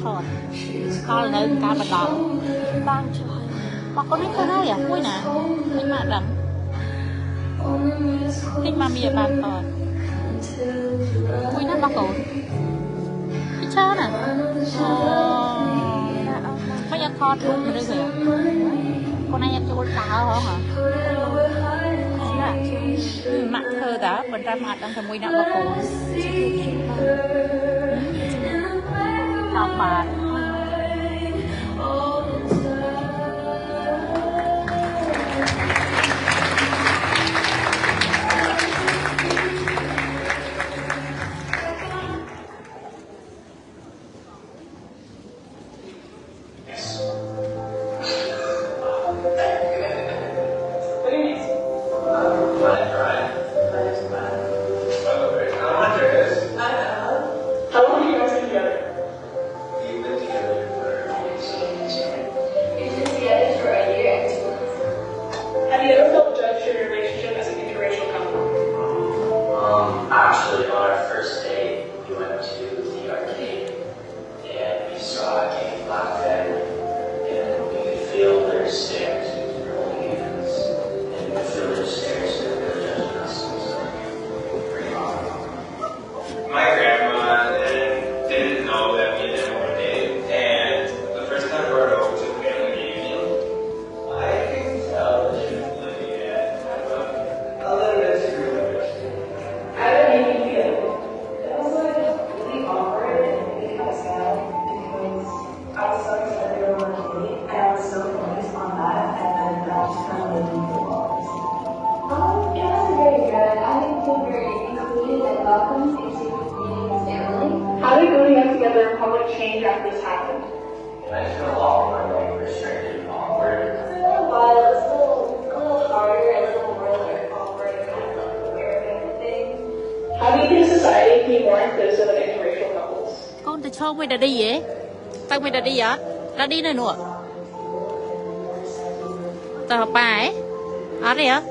thọt con là cá bật đỏ bang chưa mà con biết cái này à vui nè anh mà đắng anh mà mía bang thọt vui nè bác cổ cái chớ nè mấy ăn thọt luôn rồi kìa con này ăn cho con đào không hả mặt thơ đó bên ra mặt đang thầm mùi nặng bác cổ học mà Actually, on our first date, we went to the arcade, and we saw a game back then, and we could feel their stares. We were holding hands, and we could feel their stares, and they were judging us. It was like pretty awesome. My grandma didn't know that we didn't want to date, and the first time I brought her over to the family reunion, I can tell that she was looking at a little bit too much. How did it make you feel? It was like really awkward and really kind of sad because I was so excited to go on a date and I was so focused on that and then that just kind of made me feel lost. It was very good. I feel very included and welcomed into being family. How did growing up together in public change after this happened? I feel a lot more like restricted and awkward. For a little while, it was a little harder, a little more like awkward, kind of like weird kind of thing. How do you think society can be more inclusive of interracial couples? con từ châu mày đã đi vậy tao mày đã đi vậy đã đi này nữa tao học bài ấy ở đây á